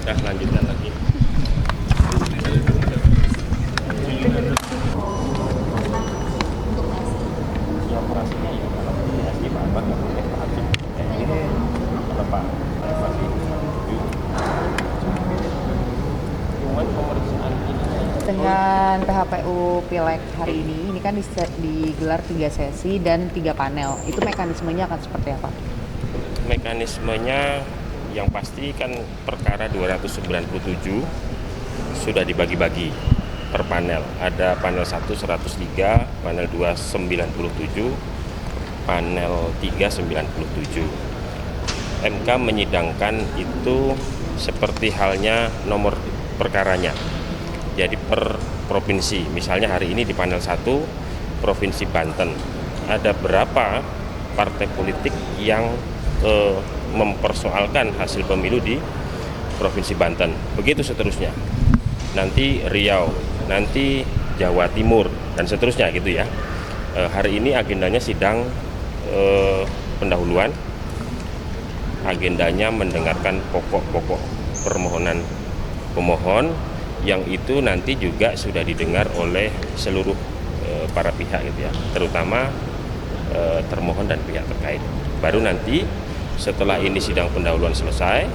Nah, lanjutkan lagi. Ya operasinya ya kalau PSI Pak Anwar nggak boleh Pak Hakim. Kalau Pak masih setuju. Cuman pemeriksaan ini Dengan PHPU Pileg hari ini kan digelar 3 sesi dan 3 panel. Itu mekanismenya akan seperti apa? mekanismenya yang pasti kan perkara 297 sudah dibagi-bagi per panel. Ada panel 1 103, panel 2 97, panel 3 97. MK menyidangkan itu seperti halnya nomor perkaranya. Jadi per provinsi, misalnya hari ini di panel 1 Provinsi Banten ada berapa partai politik yang mempersoalkan hasil pemilu di Provinsi Banten, begitu seterusnya. Nanti Riau, nanti Jawa Timur dan seterusnya gitu ya. Hari ini agendanya sidang pendahuluan, agendanya mendengarkan pokok-pokok permohonan pemohon yang itu nanti juga sudah didengar oleh seluruh para pihak gitu ya, terutama termohon dan pihak terkait. Baru nanti setelah ini sidang pendahuluan selesai,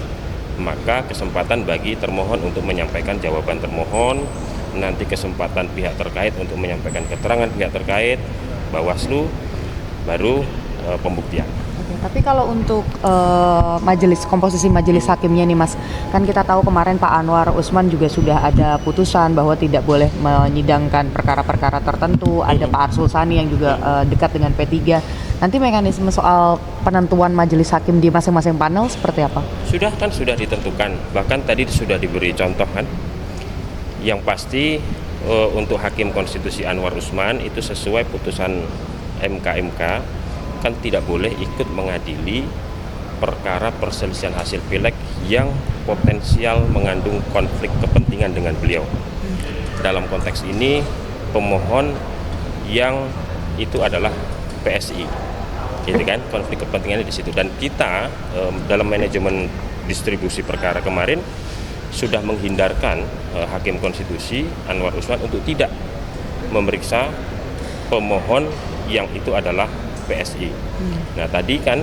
maka kesempatan bagi termohon untuk menyampaikan jawaban termohon, nanti kesempatan pihak terkait untuk menyampaikan keterangan pihak terkait, Bawaslu, baru pembuktian. Tapi kalau untuk komposisi majelis hakimnya nih Mas, kan kita tahu kemarin Pak Anwar Usman juga sudah ada putusan bahwa tidak boleh menyidangkan perkara-perkara tertentu. Ada Pak Arsul Sani yang juga dekat dengan P3. Nanti mekanisme soal penentuan majelis hakim di masing-masing panel seperti apa? Sudah ditentukan, bahkan tadi sudah diberi contoh kan. Yang pasti untuk Hakim Konstitusi Anwar Usman itu sesuai putusan MK kan tidak boleh ikut mengadili perkara perselisihan hasil pileg yang potensial mengandung konflik kepentingan dengan beliau. Dalam konteks ini pemohon yang itu adalah PSI, gitu kan, konflik kepentingannya di situ. Dan kita dalam manajemen distribusi perkara kemarin sudah menghindarkan Hakim Konstitusi Anwar Usman untuk tidak memeriksa pemohon yang itu adalah PSI. Nah tadi kan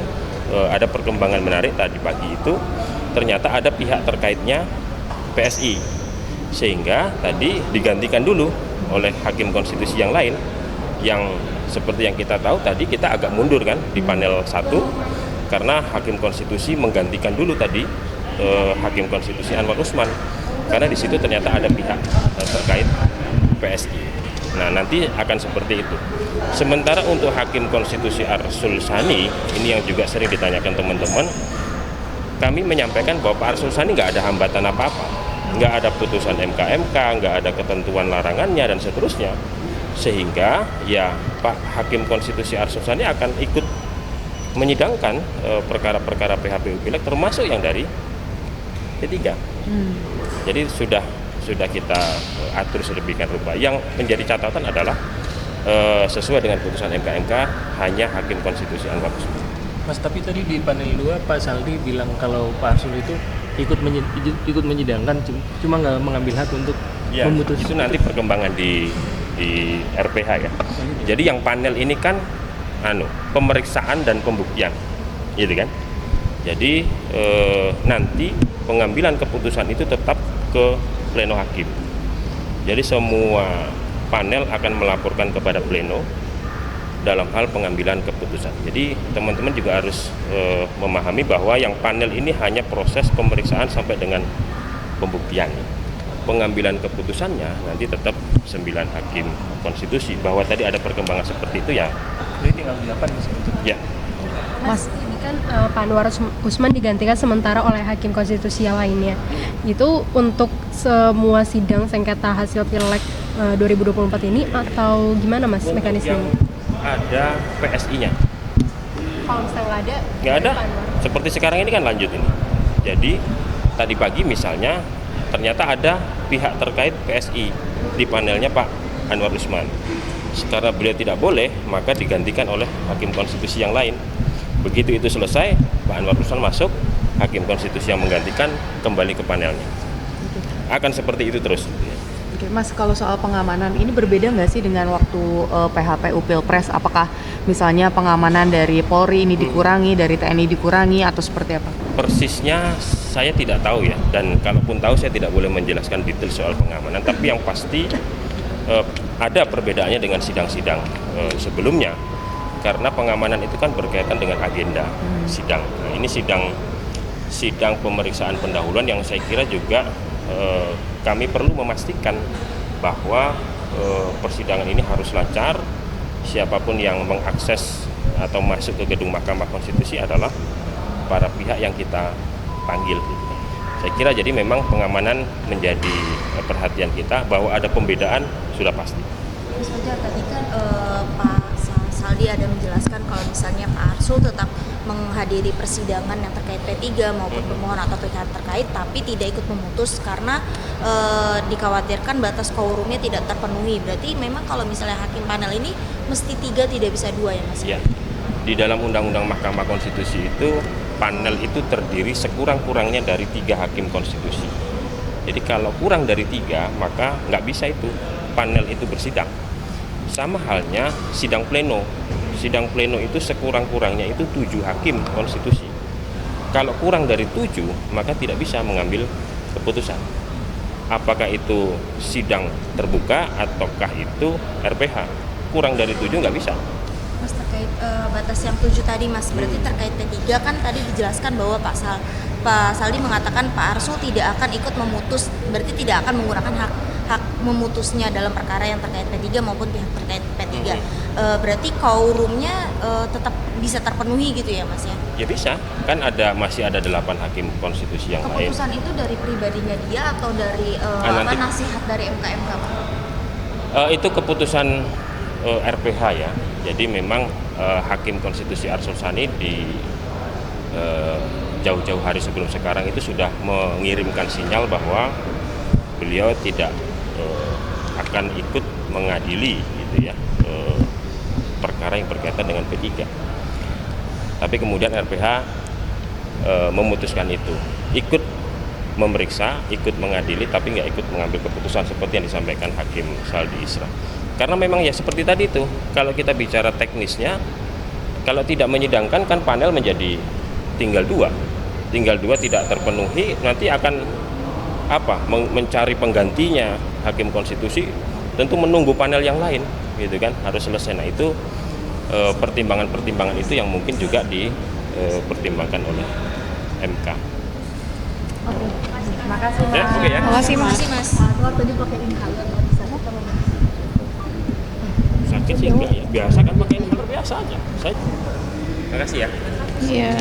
ada perkembangan menarik tadi pagi itu, ternyata ada pihak terkaitnya PSI, sehingga tadi digantikan dulu oleh Hakim Konstitusi yang lain, yang seperti yang kita tahu tadi kita agak mundur kan di panel 1 karena Hakim Konstitusi menggantikan dulu tadi Hakim Konstitusi Anwar Usman, karena di situ ternyata ada pihak terkait PSI. Nah nanti akan seperti itu. Sementara untuk Hakim Konstitusi Arsul Sani, ini yang juga sering ditanyakan teman-teman, kami menyampaikan bahwa Pak Arsul Sani nggak ada hambatan apa-apa, nggak ada putusan MK, nggak ada ketentuan larangannya dan seterusnya, sehingga ya Pak Hakim Konstitusi Arsul Sani akan ikut menyidangkan perkara-perkara PHPU Pileg termasuk yang dari P3. Jadi sudah kita atur sedemikian rupa. Yang menjadi catatan adalah sesuai dengan putusan MK hanya Hakim Konstitusi Anwar Usman. Mas, tapi tadi di panel 2 Pak Saldi bilang kalau Pak Arsul itu ikut menyidangkan, cuma nggak mengambil hak untuk memutus. Itu nanti perkembangan di RPH ya. Jadi yang panel ini kan pemeriksaan dan pembuktian, gitu kan. Jadi nanti pengambilan keputusan itu tetap ke pleno hakim. Jadi semua panel akan melaporkan kepada pleno dalam hal pengambilan keputusan. Jadi teman-teman juga harus memahami bahwa yang panel ini hanya proses pemeriksaan sampai dengan pembuktian. Pengambilan keputusannya nanti tetap 9 hakim konstitusi. Bahwa tadi ada perkembangan seperti itu ya. Jadi tinggal 8 untuk. Ya. Mas, ini kan Pak Anwar Usman digantikan sementara oleh Hakim Konstitusi yang lainnya. Itu untuk semua sidang sengketa hasil Pileg 2024 ini atau gimana Mas mekanismenya? Ada PSI-nya. Kalau misalnya Nggak ada. Seperti sekarang ini kan lanjut ini. Jadi tadi pagi misalnya ternyata ada pihak terkait PSI di panelnya Pak Anwar Usman. Sekarang beliau tidak boleh, maka digantikan oleh Hakim Konstitusi yang lain. Begitu itu selesai, Pak Anwar Usman masuk, hakim konstitusi yang menggantikan kembali ke panelnya. Akan seperti itu terus. Oke, Mas, kalau soal pengamanan ini berbeda nggak sih dengan waktu PHPU Pilpres? Apakah misalnya pengamanan dari Polri ini dikurangi, dari TNI dikurangi, atau seperti apa? Persisnya saya tidak tahu ya, dan kalaupun tahu saya tidak boleh menjelaskan detail soal pengamanan. Tapi yang pasti ada perbedaannya dengan sidang-sidang sebelumnya, karena pengamanan itu kan berkaitan dengan agenda sidang. Nah, ini sidang pemeriksaan pendahuluan yang saya kira juga kami perlu memastikan bahwa persidangan ini harus lancar. Siapapun yang mengakses atau masuk ke gedung Mahkamah Konstitusi adalah para pihak yang kita panggil. Saya kira jadi memang pengamanan menjadi perhatian kita. Bahwa ada pembedaan sudah pasti. Mas Fajar, tadi kan Pak Saldi ada menjelaskan kalau misalnya Pak Arsul tetap menghadiri persidangan yang terkait P3 maupun pemohon atau pihak terkait, tapi tidak ikut memutus karena dikhawatirkan batas quorumnya tidak terpenuhi. Berarti memang kalau misalnya hakim panel ini mesti 3, tidak bisa 2 ya Mas? Ya, di dalam Undang-Undang Mahkamah Konstitusi itu panel itu terdiri sekurang-kurangnya dari 3 hakim konstitusi. Jadi kalau kurang dari 3 maka nggak bisa itu panel itu bersidang. Sama halnya sidang pleno. Sidang pleno itu sekurang-kurangnya itu 7 hakim konstitusi. Kalau kurang dari 7 maka tidak bisa mengambil keputusan. Apakah itu sidang terbuka ataukah itu RPH. Kurang dari 7 nggak bisa. Mas, terkait batas yang 7 tadi Mas, berarti terkait P3 kan tadi dijelaskan bahwa Pak Saldi mengatakan Pak Arsul tidak akan ikut memutus, berarti tidak akan menggunakan hak memutusnya dalam perkara yang terkait P3 maupun pihak terkait P3. Berarti quorumnya tetap bisa terpenuhi gitu ya Mas ya? Ya bisa, kan masih ada 8 hakim konstitusi yang lain. Keputusan itu dari pribadinya dia atau dari nasihat dari MK-MK Pak? Itu keputusan RPH ya. Jadi memang hakim konstitusi Arsul Sani di jauh-jauh hari sebelum sekarang itu sudah mengirimkan sinyal bahwa beliau tidak akan ikut mengadili gitu ya perkara yang berkaitan dengan P3. Tapi kemudian RPH memutuskan itu, ikut memeriksa, ikut mengadili, tapi nggak ikut mengambil keputusan seperti yang disampaikan Hakim Saldi Isra. Karena memang ya seperti tadi itu, kalau kita bicara teknisnya, kalau tidak menyidangkan kan panel menjadi tinggal 2 tidak terpenuhi, nanti akan mencari penggantinya hakim konstitusi, tentu menunggu panel yang lain gitu kan, harus selesai. Nah itu pertimbangan-pertimbangan itu yang mungkin juga dipertimbangkan oleh MK. Oke, terima kasih Mas. Ya, oke ya. Terima kasih Mas. Tadi pakai inhaler Sakit sih enggak ya, biasa kan pakai inhaler biasa aja. Terima kasih ya. Iya.